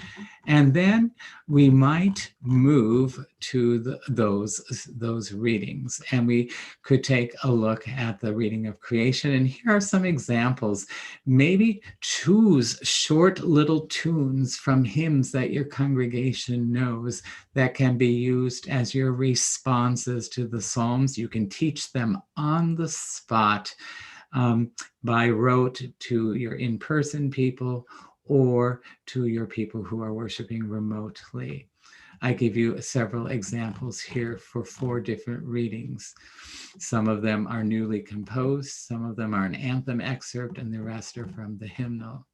And then we might move to those readings, and we could take a look at the reading of creation. And here are some examples. Maybe choose short little tunes from hymns that your congregation knows that can be used as your responses to the Psalms. You can teach them on the spot by rote to your in-person people or to your people who are worshiping remotely. I give you several examples here for 4 different readings. Some of them are newly composed, some of them are an anthem excerpt, and the rest are from the hymnal.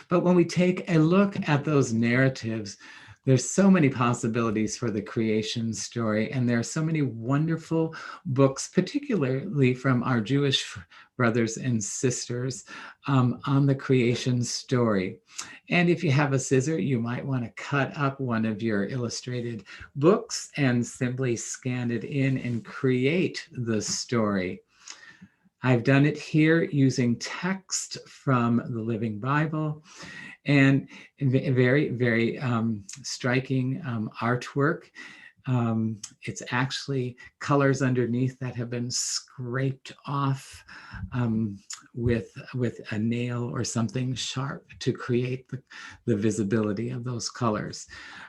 But when we take a look at those narratives, there's so many possibilities for the creation story, and there are so many wonderful books, particularly from our Jewish brothers and sisters, on the creation story. And if you have a scissor, you might want to cut up one of your illustrated books and simply scan it in and create the story. I've done it here using text from the Living Bible, and very, very striking artwork. It's actually colors underneath that have been scraped off with a nail or something sharp to create the visibility of those colors.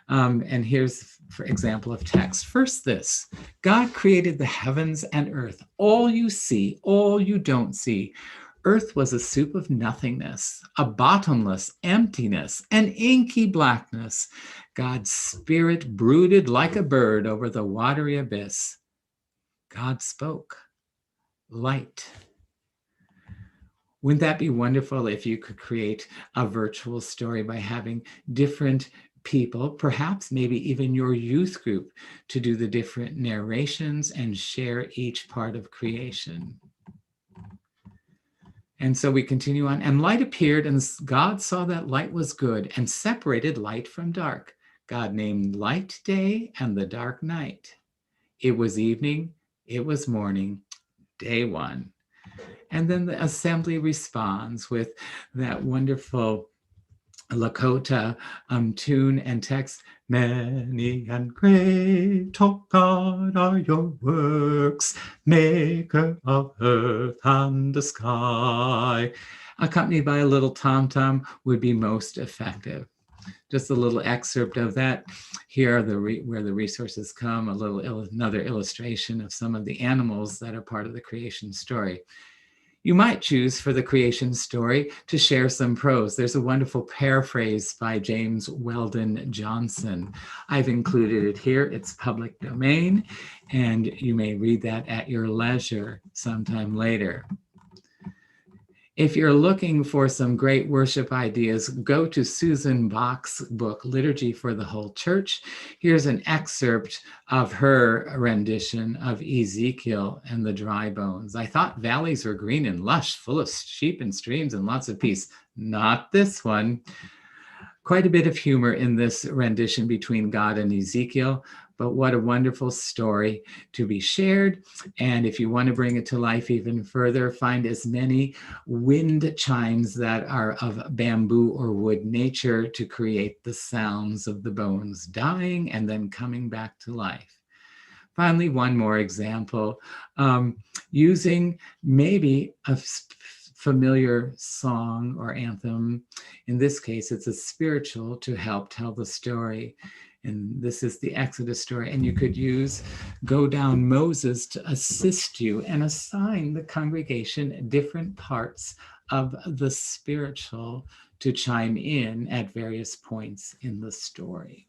And here's, for example, of text. First this, God created the heavens and earth, all you see, all you don't see. Earth was a soup of nothingness, a bottomless emptiness, an inky blackness. God's spirit brooded like a bird over the watery abyss. God spoke, light. Wouldn't that be wonderful if you could create a virtual story by having different people, perhaps maybe even your youth group, to do the different narrations and share each part of creation? And so we continue on. And light appeared, and God saw that light was good and separated light from dark. God named light day and the dark night. It was evening, it was morning, day 1. And then the assembly responds with that wonderful Lakota tune and text. Many and great, oh God, are your works, maker of earth and the sky. Accompanied by a little tom-tom would be most effective. Just a little excerpt of that. Here are where the resources come, another illustration of some of the animals that are part of the creation story. You might choose for the creation story to share some prose. There's a wonderful paraphrase by James Weldon Johnson. I've included it here. It's public domain, and you may read that at your leisure sometime later. If you're looking for some great worship ideas, go to Susan Bach's book, Liturgy for the Whole Church. Here's an excerpt of her rendition of Ezekiel and the dry bones. I thought valleys were green and lush, full of sheep and streams and lots of peace. Not this one. Quite a bit of humor in this rendition between God and Ezekiel, but what a wonderful story to be shared. And if you want to bring it to life even further, find as many wind chimes that are of bamboo or wood nature to create the sounds of the bones dying and then coming back to life. Finally, one more example, using maybe a familiar song or anthem. In this case, it's a spiritual to help tell the story. And this is the Exodus story. And you could use Go Down Moses to assist you and assign the congregation different parts of the spiritual to chime in at various points in the story.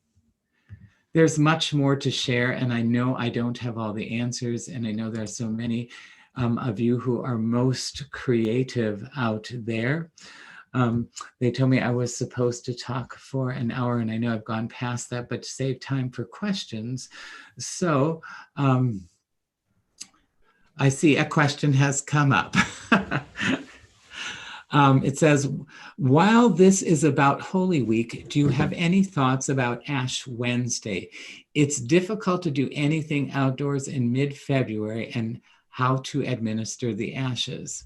There's much more to share, and I know I don't have all the answers, and I know there are so many of you who are most creative out there. They told me I was supposed to talk for an hour, and I know I've gone past that, but to save time for questions. So I see a question has come up. It says, while this is about Holy Week, do you have any thoughts about Ash Wednesday? It's difficult to do anything outdoors in mid-February, and how to administer the ashes.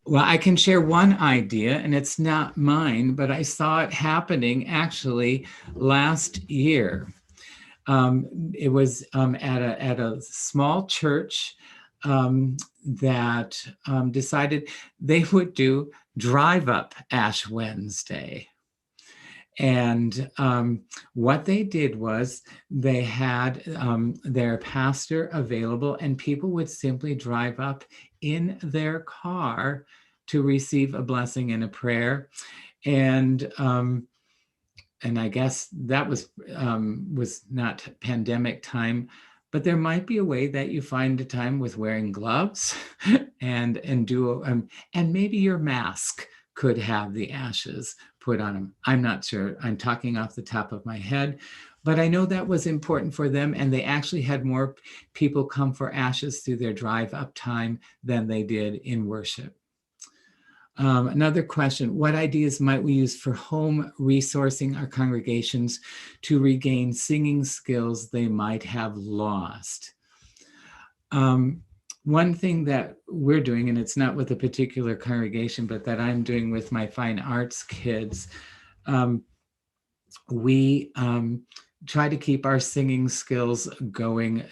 Well, I can share one idea, and it's not mine, but I saw it happening actually last year. It was at a small church that decided they would do Drive Up Ash Wednesday. And what they did was they had their pastor available, and people would simply drive up in their car to receive a blessing and a prayer. And I guess that was not pandemic time, but there might be a way that you find a time with wearing gloves and do and maybe your mask could have the ashes put on them. I'm not sure. I'm talking off the top of my head, but I know that was important for them, and they actually had more people come for ashes through their drive up time than they did in worship. Another question, what ideas might we use for home resourcing our congregations to regain singing skills they might have lost? One thing that we're doing, and it's not with a particular congregation, but that I'm doing with my fine arts kids, we try to keep our singing skills going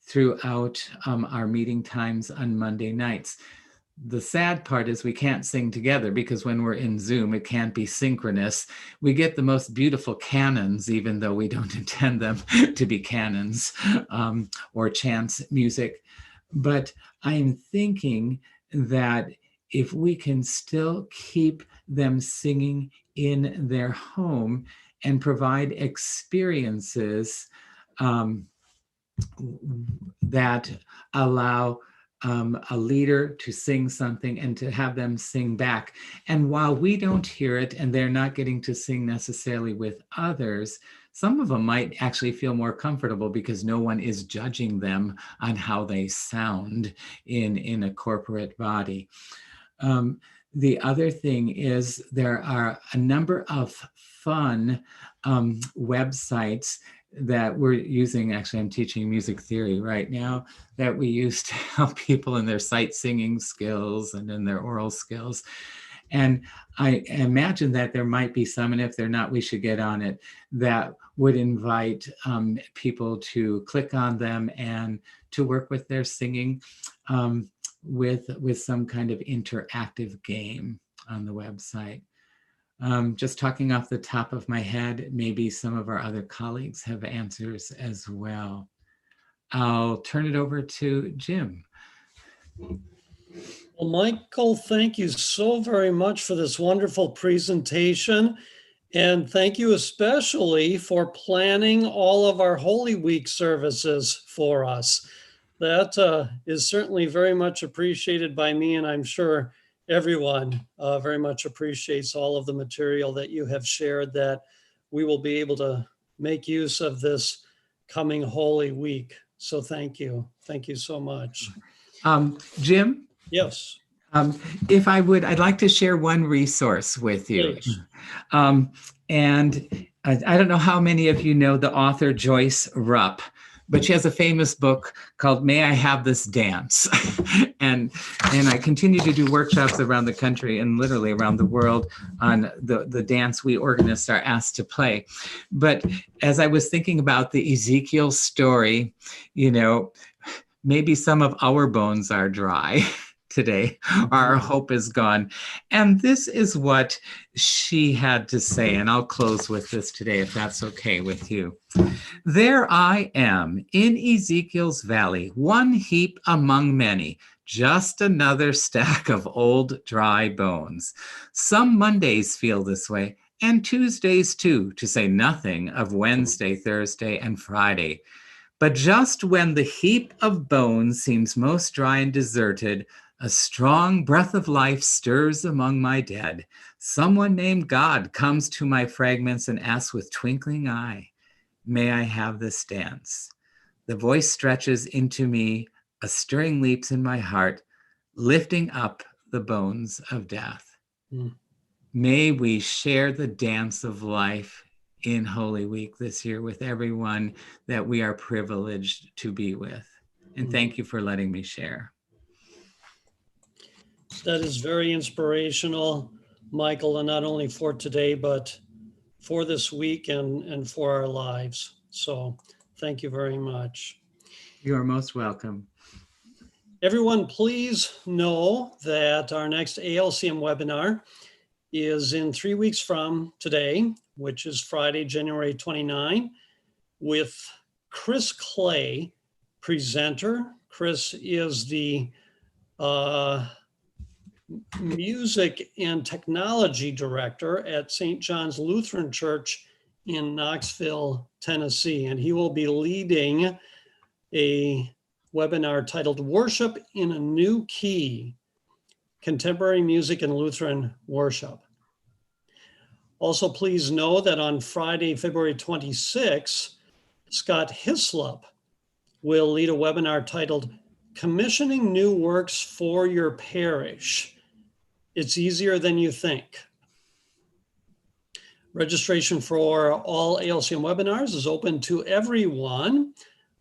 throughout our meeting times on Monday nights. The sad part is we can't sing together because when we're in Zoom, it can't be synchronous. We get the most beautiful canons, even though we don't intend them to be canons or chants music. But I'm thinking that if we can still keep them singing in their home and provide experiences that allow a leader to sing something and to have them sing back. And while we don't hear it and they're not getting to sing necessarily with others, some of them might actually feel more comfortable because no one is judging them on how they sound in a corporate body. The other thing is there are a number of fun websites that we're using. Actually, I'm teaching music theory right now that we use to help people in their sight singing skills and in their oral skills. And I imagine that there might be some, and if they're not, we should get on it, that would invite people to click on them and to work with their singing with some kind of interactive game on the website. Just talking off the top of my head, maybe some of our other colleagues have answers as well. I'll turn it over to Jim. Well, Michael, thank you so very much for this wonderful presentation. And thank you especially for planning all of our Holy Week services for us. That is certainly very much appreciated by me, and I'm sure everyone very much appreciates all of the material that you have shared that we will be able to make use of this coming Holy Week. So thank you. Thank you so much. Jim? Yes. If I would, I'd like to share one resource with you. And I don't know how many of you know the author Joyce Rupp, but she has a famous book called May I Have This Dance? and I continue to do workshops around the country and literally around the world on the dance we organists are asked to play. But as I was thinking about the Ezekiel story, you know, maybe some of our bones are dry today. Our hope is gone. And this is what she had to say. And I'll close with this today, if that's okay with you. There I am in Ezekiel's valley, one heap among many, just another stack of old dry bones. Some Mondays feel this way, and Tuesdays too, to say nothing of Wednesday, Thursday, and Friday. But just when the heap of bones seems most dry and deserted, a strong breath of life stirs among my dead. Someone named God comes to my fragments and asks with twinkling eye, may I have this dance? The voice stretches into me, a stirring leaps in my heart, lifting up the bones of death. May we share the dance of life in Holy Week this year with everyone that we are privileged to be with. And thank you for letting me share. That is very inspirational, Michael, and not only for today, but for this week and for our lives. So thank you very much. You are most welcome. Everyone, please know that our next ALCM webinar is in 3 weeks from today, which is Friday, January 29, with Chris Clay, presenter. Chris is the music and technology director at St. John's Lutheran Church in Knoxville, Tennessee, and he will be leading a webinar titled Worship in a New Key, Contemporary Music and Lutheran Worship. Also, please know that on Friday, February 26, Scott Hislop will lead a webinar titled Commissioning New Works for Your Parish. It's easier than you think. Registration for all ALCM webinars is open to everyone.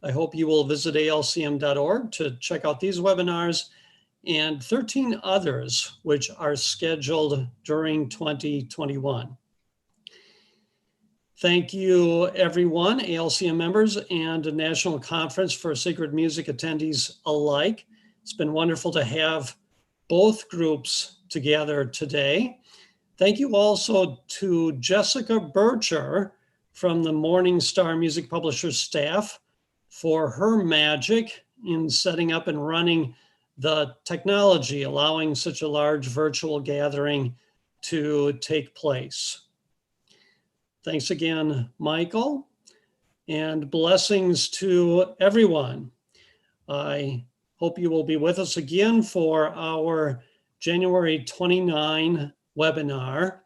I hope you will visit alcm.org to check out these webinars and 13 others which are scheduled during 2021. Thank you, everyone, ALCM members and National Conference for Sacred Music attendees alike. It's been wonderful to have both groups together today. Thank you also to Jessica Bircher from the Morning Star Music Publishers staff for her magic in setting up and running the technology, allowing such a large virtual gathering to take place. Thanks again, Michael, and blessings to everyone. I hope you will be with us again for our January 29 webinar.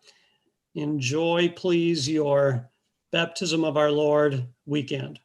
Enjoy, please, your Baptism of Our Lord weekend.